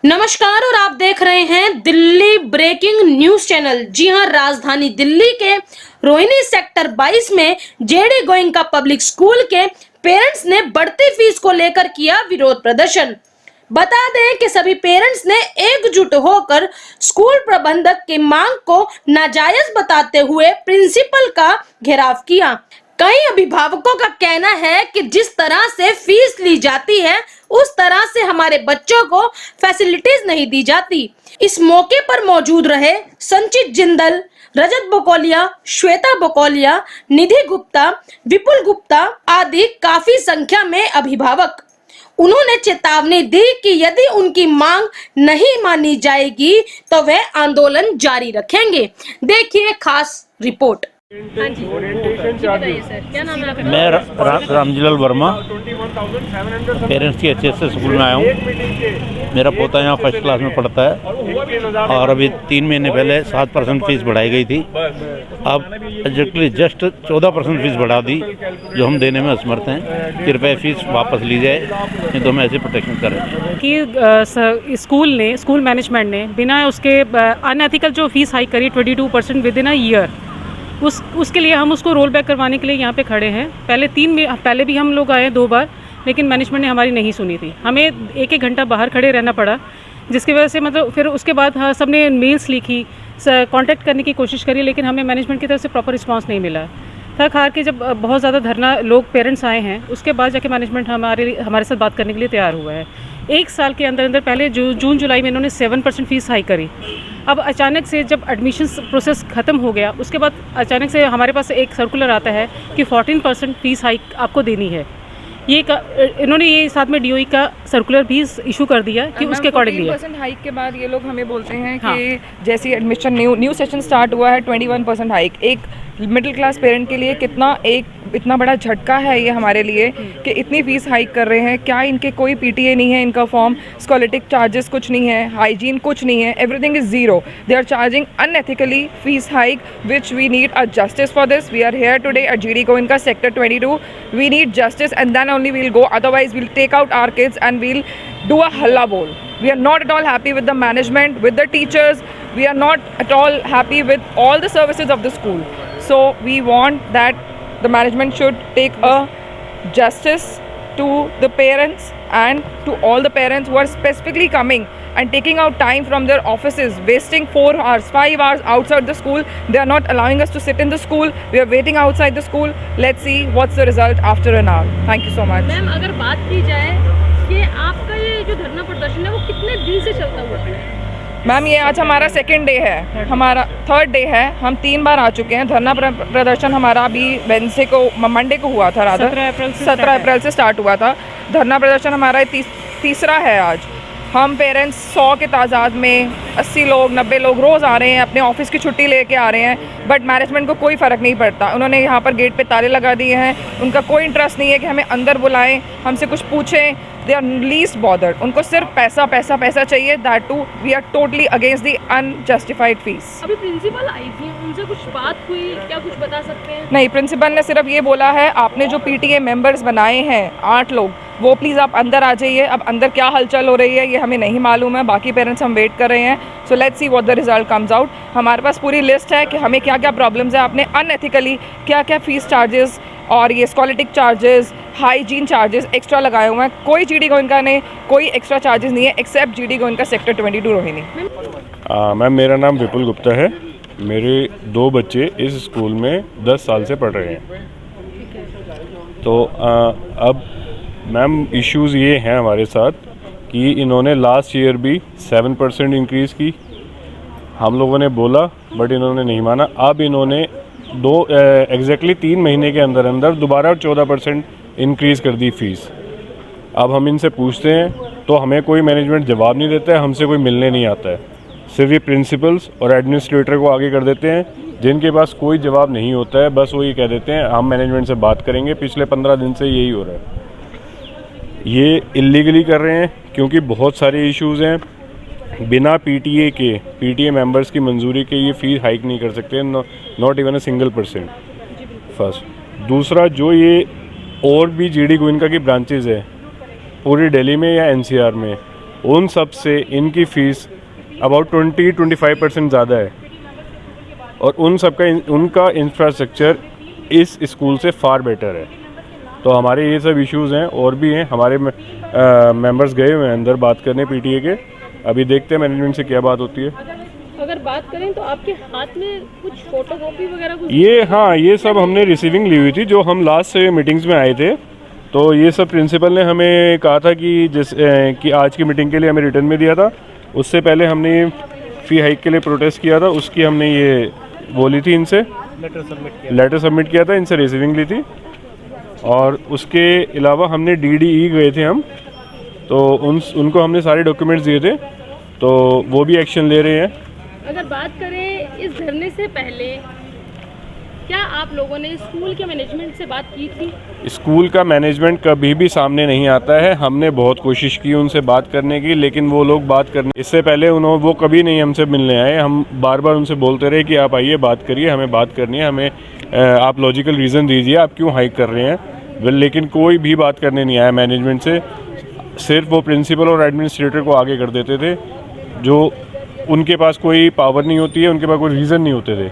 नमस्कार और आप देख रहे हैं दिल्ली ब्रेकिंग न्यूज चैनल। जी हां, राजधानी दिल्ली के रोहिणी सेक्टर 22 में जेडी गोयनका पब्लिक स्कूल के पेरेंट्स ने बढ़ती फीस को लेकर किया विरोध प्रदर्शन। बता दें कि सभी पेरेंट्स ने एकजुट होकर स्कूल प्रबंधक की मांग को नाजायज बताते हुए प्रिंसिपल का घेराव किया। कई अभिभावकों का कहना है कि जिस तरह से फीस ली जाती है उस तरह से हमारे बच्चों को फैसिलिटीज नहीं दी जाती। इस मौके पर मौजूद रहे संचित जिंदल, रजत बकोलिया, श्वेता बकोलिया, निधि गुप्ता, विपुल गुप्ता आदि काफी संख्या में अभिभावक। उन्होंने चेतावनी दी कि यदि उनकी मांग नहीं मानी जाएगी तो वे आंदोलन जारी रखेंगे। देखिए खास रिपोर्ट। हाँ जी, बताइए सर, क्या नाम है आपका? मैं रामजीलाल वर्मा पेरेंट्स की HSS स्कूल में आया हूँ। मेरा पोता यहाँ फर्स्ट क्लास में पढ़ता है और अभी 3 महीने पहले 7% फीस बढ़ाई गई थी। अब एग्जैक्टली जस्ट 14% फीस बढ़ा दी, जो हम देने में असमर्थ हैं। कृपया फीस वापस ली जाए, नहीं तो हम ऐसे प्रोटेक्शन करें कि स्कूल मैनेजमेंट ने बिना उसके अनएथिकल जो फीस हाइक करी 22% विद इन अ ईयर, उसके लिए हम उसको रोल बैक करवाने के लिए यहाँ पे खड़े हैं। पहले भी हम लोग आए 2 बार, लेकिन मैनेजमेंट ने हमारी नहीं सुनी थी। हमें 1-1 घंटा बाहर खड़े रहना पड़ा, जिसकी वजह से मतलब फिर उसके बाद सबने मेल्स लिखी, कांटेक्ट करने की कोशिश करी, लेकिन हमें मैनेजमेंट की तरफ से प्रॉपर रिस्पांस नहीं मिला। थक हार के जब बहुत ज़्यादा धरना लोग पेरेंट्स आए हैं, उसके बाद जाके मैनेजमेंट हमारे साथ बात करने के लिए तैयार हुआ है। 1 साल के अंदर पहले जून जुलाई में इन्होंने 7% फीस हाइक करी। अब अचानक से जब एडमिशन प्रोसेस ख़त्म हो गया, उसके बाद अचानक से हमारे पास एक सर्कुलर आता है कि 14% फीस हाइक आपको देनी है। इन्होंने ये साथ में DOE का सर्कुलर भी इशू कर दिया कि उसके अकॉर्डिंगली 14% हाइक के बाद ये लोग हमें बोलते हैं कि जैसे एडमिशन न्यू सेशन स्टार्ट हुआ है 21% हाइक। एक मिडिल क्लास पेरेंट के लिए इतना बड़ा झटका है ये हमारे लिए कि इतनी फीस हाइक कर रहे हैं। क्या इनके कोई PTA नहीं है, इनका फॉर्म, स्कॉलरटिक चार्जेस कुछ नहीं है, हाइजीन कुछ नहीं है, everything is zero. They are charging unethically fees hike which we need a justice for this. We are here today at GD Goenka sector 22। We need justice and then only we'll go, otherwise we'll take out our kids and we'll do a halla bol. We are not at all happy with the management, with the teachers. We are not at all happy with all the services of the school. So we want that the management should take a justice to the parents and to all the parents who are specifically coming and taking out time from their offices, wasting 4 hours, 5 hours outside the school. They are not allowing us to sit in the school. We are waiting outside the school. Let's see what's the result after an hour. Thank you so much. Ma'am, अगर बात की जाए कि आपका ये जो धरना प्रदर्शन है वो कितने दिन से चलता हुआ है? मैम, ये आज हमारा 2nd डे है, हमारा 3rd डे है। हम 3 बार आ चुके हैं। धरना प्रदर्शन हमारा अभी मंडे को हुआ था, 17 अप्रैल से स्टार्ट हुआ था। धरना प्रदर्शन हमारा तीसरा है आज। हम पेरेंट्स 100 के तादाद में 80 लोग 90 लोग रोज़ आ रहे हैं, अपने ऑफिस की छुट्टी लेके आ रहे हैं, बट मैनेजमेंट को कोई फ़र्क नहीं पड़ता। उन्होंने यहाँ पर गेट पे ताले लगा दिए हैं। उनका कोई इंटरेस्ट नहीं है कि हमें अंदर बुलाएं, हमसे कुछ पूछें। They are least bothered. उनको सिर्फ पैसा पैसा पैसा चाहिए। That too we are totally against the unjustified fees. अभी प्रिंसिपल आई थी, उनसे कुछ बात हुई, क्या कुछ बता सकते हैं? नहीं, प्रिंसिपल ने सिर्फ ये बोला है, आपने जो PTA मेंबर्स बनाए हैं 8 लोग, वो प्लीज़ आप अंदर आ जाइए। अब अंदर क्या हलचल हो रही है ये हमें नहीं मालूम है। बाकी पेरेंट्स हम वेट कर रहे हैं। So let's see what the result comes out. हमारे पास पूरी लिस्ट है कि हमें क्या क्या प्रॉब्लम्स है। आपने अनएथिकली क्या क्या फीस चार्जेस और ये स्कॉलरटिक चार्जेस, हाइजीन चार्जेस एक्स्ट्रा लगाए हुए हैं। कोई GD गोयनका ने कोई एक्स्ट्रा चार्जेस नहीं है except GD Goenka sector 22 Rohini. Ma'am, मेरा नाम विपुल गुप्ता है। मेरे 2 बच्चे इस स्कूल में 10 साल से पढ़ रहे हैं। तो अब मैम इश्यूज़ ये हैं हमारे साथ कि इन्होंने लास्ट ईयर भी 7% इंक्रीज़ की। हम लोगों ने बोला बट इन्होंने नहीं माना। अब इन्होंने एग्जैक्टली 3 महीने के अंदर दोबारा 14% इंक्रीज़ कर दी फ़ीस। अब हम इनसे पूछते हैं तो हमें कोई मैनेजमेंट जवाब नहीं देता है, हमसे कोई मिलने नहीं आता है। सिर्फ ये प्रिंसिपल्स और एडमिनिस्ट्रेटर को आगे कर देते हैं, जिनके पास कोई जवाब नहीं होता है। बस वो ये कह देते हैं हम मैनेजमेंट से बात करेंगे। पिछले 15 दिन से यही हो रहा है। ये इलीगली कर रहे हैं क्योंकि बहुत सारे इश्यूज़ हैं। बिना PTA मेंबर्स की मंजूरी के ये फ़ीस हाइक नहीं कर सकते, not even a single %। First. दूसरा, जो ये और भी GD गोयनका की ब्रांचेज़ है पूरी दिल्ली में या NCR में, उन सब से इनकी फ़ीस अबाउट 20-25% ज़्यादा है, और उन सब का उनका इंफ्रास्ट्रक्चर इस स्कूल से फार बेटर है। तो हमारे ये सब इश्यूज़ हैं, और भी हैं। हमारे मेंबर्स गए हुए हैं अंदर बात करने पीटीए के, अभी देखते हैं मैनेजमेंट से क्या बात होती है। अगर बात करें तो आपके हाथ में कुछ फोटोकॉपी वगैरह कुछ ये सब हमने रिसीविंग ली हुई थी, जो हम लास्ट से मीटिंग्स में आए थे। तो ये सब प्रिंसिपल ने हमें कहा था कि आज की मीटिंग के लिए हमें रिटर्न में दिया था। उससे पहले हमने फ़ी हाइक के लिए प्रोटेस्ट किया था, उसकी हमने ये बोली थी इनसे, लेटर सबमिट किया था, इनसे रिसीविंग ली थी। और उसके अलावा हमने DDE गए थे हम, तो उनको हमने सारे डॉक्यूमेंट्स दिए थे, तो वो भी एक्शन ले रहे हैं। अगर बात करें इस धरने से पहले, क्या आप लोगों ने स्कूल के मैनेजमेंट से बात की थी? स्कूल का मैनेजमेंट कभी भी सामने नहीं आता है। हमने बहुत कोशिश की उनसे बात करने की, लेकिन वो लोग बात करने इससे पहले वो कभी नहीं हमसे मिलने आए। हम बार बार उनसे बोलते रहे कि आप आइए, बात करिए, हमें बात करनी है, हमें आप लॉजिकल रीज़न दीजिए, आप क्यों हाइक कर रहे हैं। लेकिन कोई भी बात करने नहीं आया मैनेजमेंट से। सिर्फ वो प्रिंसिपल और एडमिनिस्ट्रेटर को आगे कर देते थे, जो उनके पास कोई पावर नहीं होती है, उनके पास कोई रीज़न नहीं होते थे।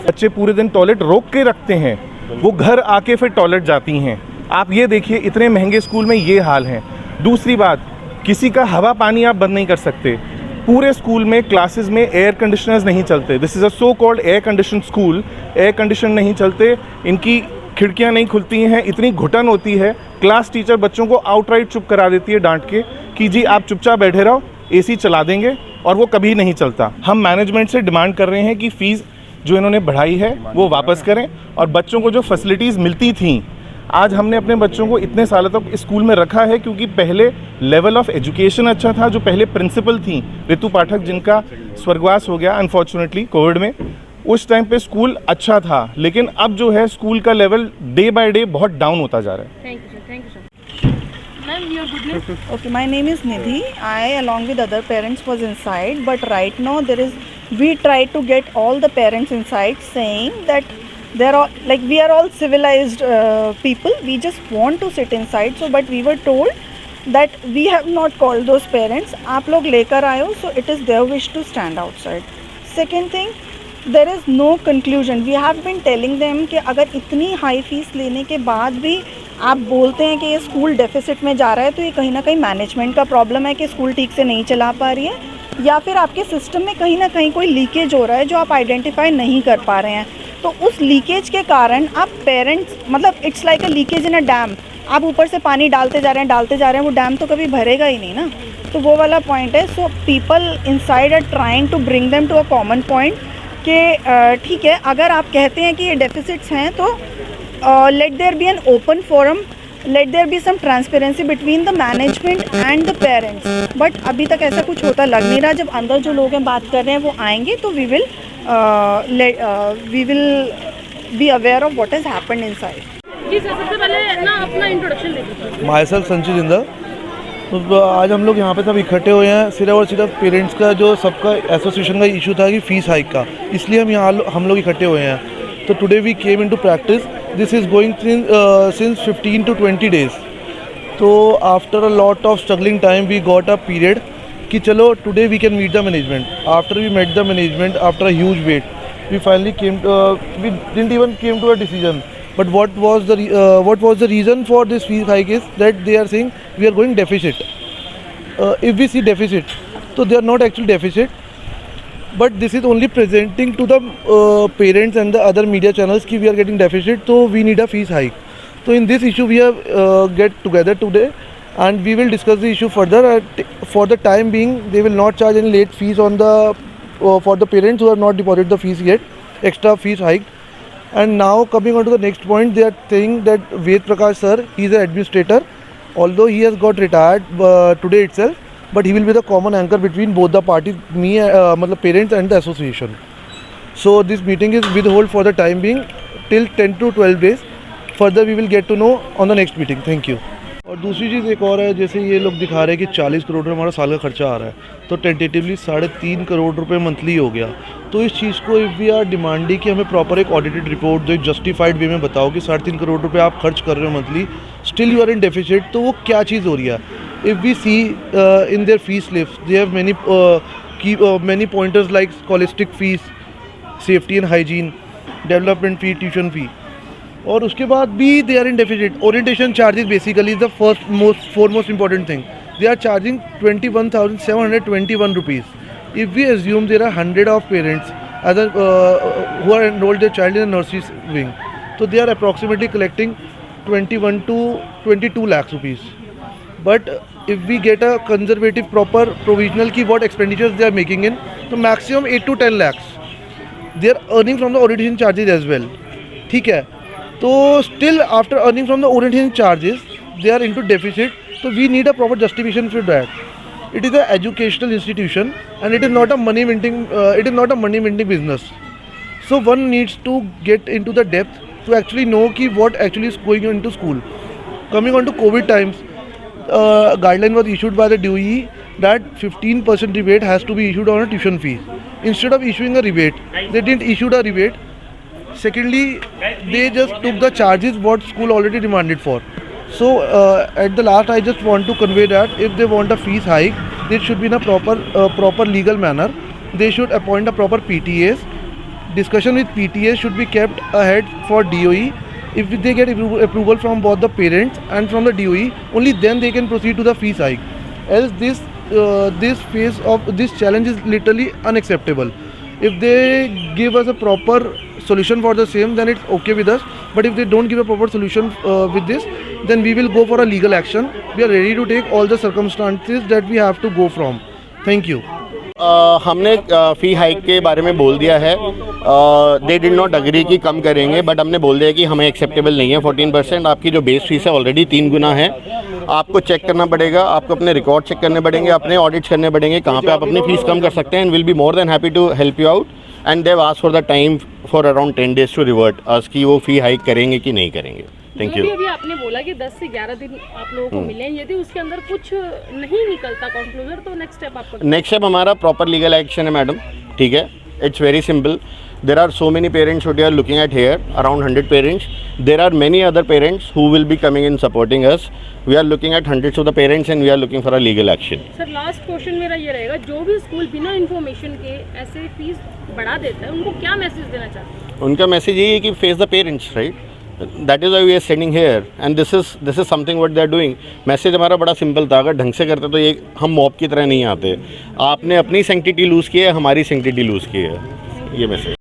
बच्चे पूरे दिन टॉयलेट रोक के रखते हैं, वो घर आके फिर टॉयलेट जाती हैं। आप ये देखिए, इतने महंगे स्कूल में ये हाल है। दूसरी बात, किसी का हवा पानी आप बंद नहीं कर सकते। पूरे स्कूल में क्लासेस में एयर कंडीशनर्स नहीं चलते। This is a so called air condition school. Air condition नहीं चलते, इनकी खिड़कियां नहीं खुलती हैं, इतनी घुटन होती है। क्लास टीचर बच्चों को आउटराइट चुप करा देती है डांट के कि जी आप चुपचाप बैठे रहो, AC चला देंगे, और वो कभी नहीं चलता। हम मैनेजमेंट से डिमांड कर रहे हैं कि फ़ीस जो इन्होंने बढ़ाई है वो वापस करें, और बच्चों को जो फैसिलिटीज़ मिलती थीं, आज हमने अपने बच्चों को इतने सालों तक स्कूल में रखा है क्योंकि पहले लेवल ऑफ एजुकेशन अच्छा था। जो पहले प्रिंसिपल थी ऋतु पाठक, जिनका स्वर्गवास हो गया अनफॉर्चुनेटली कोविड में, उस टाइम पे स्कूल अच्छा था, लेकिन अब जो है स्कूल का लेवल डे बाय डे बहुत डाउन होता जा रहा है। Thank you sir, thank you sir. Ma'am, your goodness? Okay, my name is Nidhi. I, along with other parents, was inside. But right now, we tried to get all the parents inside, saying that they're all like we are all civilized people. We just want to sit inside. So, but we were told that we have not called those parents. आप लोग लेकर आए हो, so it is their wish to stand outside. Second thing, there is no conclusion. We have been telling them कि अगर इतनी high fees लेने के बाद भी आप बोलते हैं कि ये स्कूल डेफिसिट में जा रहा है, तो ये कहीं ना कहीं मैनेजमेंट का प्रॉब्लम है कि स्कूल ठीक से नहीं चला पा रही है, या फिर आपके सिस्टम में कहीं ना कहीं कोई लीकेज हो रहा है जो आप आइडेंटिफाई नहीं कर पा रहे हैं। तो उस लीकेज के कारण आप पेरेंट्स, मतलब it's like a leakage in a dam, आप ऊपर से पानी डालते जा रहे हैं, वो डैम तो कभी भरेगा ही नहीं ना। तो वो वाला पॉइंट है। So people inside are trying to bring them to a common point कि ठीक है, अगर आप कहते हैं कि ये डेफिसिट्स हैं, तो let there be an open forum, let there be some transparency between the management and the parents. But अभी तक ऐसा कुछ होता लग नहीं रहा। जब अंदर जो लोग हैं बात कर रहे हैं वो आएंगे, तो we will be aware of what has happened inside. जी सर, सबसे पहले ना अपना इंट्रोडक्शन दे दीजिए। Myself Sanju Jindal. तो आज हम लोग यहाँ पे सब इकट्ठे हुए हैं, सिर्फ और सिर्फ पेरेंट्स का जो सबका एसोसिएशन का इशू था कि फ़ीस हाइक का, इसलिए हम लोग इकट्ठे हुए हैं। तो today we came into practice. This is going since 15 to 20 days. तो after a lot of struggling time we got a period कि चलो today we can meet the management. After we met the management after a huge wait, we finally we didn't even came to a decision. But what was the reason for this fee hike is that they are saying we are going deficit. If we see deficit, so they are not actually deficit, but this is only presenting to the parents and the other media channels कि we are getting deficit, so we need a fees hike. So in this issue we have get together today and we will discuss the issue further. For the time being, they will not charge any late fees on the for the parents who have not deposited the fees yet, extra fees hike. And now coming on to the next point, they are saying that Ved Prakash sir, he is an administrator, although he has got retired today itself, but he will be the common anchor between both the parties, मतलब parents and the association. So this meeting is withhold for the time being till 10 to 12 days. Further we will get to know on the next meeting. Thank you. और दूसरी चीज़ एक और है, जैसे ये लोग दिखा रहे हैं कि 40 करोड़ रुपये हमारा साल का खर्चा आ रहा है, तो टेंटेटिवली 3.5 करोड़ रुपए मंथली हो गया। तो इस चीज़ को इफ़ वी आर डिमांडिंग कि हमें प्रॉपर एक ऑडिटेड रिपोर्ट जो एक जस्टिफाइड वे में बताओ कि 3.5 करोड़ रुपए आप खर्च कर रहे हो monthly, still you are in deficit, तो वो क्या चीज़ हो रही है। If we see in their fee slips, they have many pointers like scholastic fees, safety and hygiene, development fee, tuition fee. और उसके बाद भी they are in deficit. Orientation charges basically is the foremost important thing. They are charging 21,721 rupees. If we assume there are 100 of parents who are enrolled their child in a nursery wing, so they are approximately collecting 21 to 22 lakhs rupees. But if we get a conservative proper provisional key what expenditures they are making in, so maximum 8 to 10 lakhs they are earning from the orientation charges as well. ठीक है, तो still after earning from the orientation charges they are into deficit, so we need a proper justification for that. It is an educational institution and it is not a money minting business. So one needs to get into the depth to actually know ki what actually is going into school. Coming on to COVID times, guideline was issued by the DOE that 15% rebate has to be issued on a tuition fee. Instead of issuing a rebate, they didn't issue a rebate. Secondly, they just took the charges what school already demanded for. So at the last, I just want to convey that if they want a fees hike, it should be in a proper legal manner. They should appoint a proper PTAs. Discussion with PTAs should be kept ahead for DOE. If they get approval from both the parents and from the DOE, only then they can proceed to the fees hike. Else this phase of this challenge is literally unacceptable. If they give us a proper solution for the same, then it's okay with us. But if they don't give a proper solution with this, then we will go for a legal action. We are ready to take all the circumstances that we have to go from. Thank you. हमने फ़ी hike के बारे में बोल दिया है. They did not agree कि कम करेंगे, but हमने बोल दिया कि हमें एक्सेप्टेबल नहीं है. 14% आपकी जो बेस फीस है ऑलरेडी 3 गुना है. आपको चेक करना पड़ेगा, आपको अपने रिकॉर्ड चेक करने पड़ेंगे, अपने ऑडिट्स करने पड़ेंगे कहाँ पे आप अपनी फ़ीस कम कर सकते हैं. And will be more than happy to help you out. And Dev asked for the time for around 10 days to revert us कि वो फ़ी हाइक करेंगे कि नहीं करेंगे. Thank you. अभी आपने बोला कि 10 से 11 दिन आप लोगों को मिले, यदि उसके अंदर कुछ नहीं निकलता कंक्लूजन, तो नेक्स्ट स्टेप आपका? नेक्स्ट स्टेप हमारा प्रॉपर लीगल एक्शन है मैडम. ठीक है, it's very simple. There are so many parents who are looking at here, around 100 parents. There are many other parents who will be coming in supporting us. We are looking at hundreds of the parents and we are looking for a legal action. Sir last question मेरा ये रहेगा, जो भी school बिना information के ऐसे fees बढ़ा देता है, उनको क्या मैसेज देना चाहते हैं? उनका मैसेज यही है कि face the parents, right. That is why we are standing here and this is something what they are doing. Message हमारा बड़ा सिंपल था. अगर ढंग से करते तो ये हम मॉब की तरह नहीं आते. आपने अपनी सैंक्टिटी लूज़ की है, हमारी सैंक्टिटी लूज़ की है. ये मैसेज.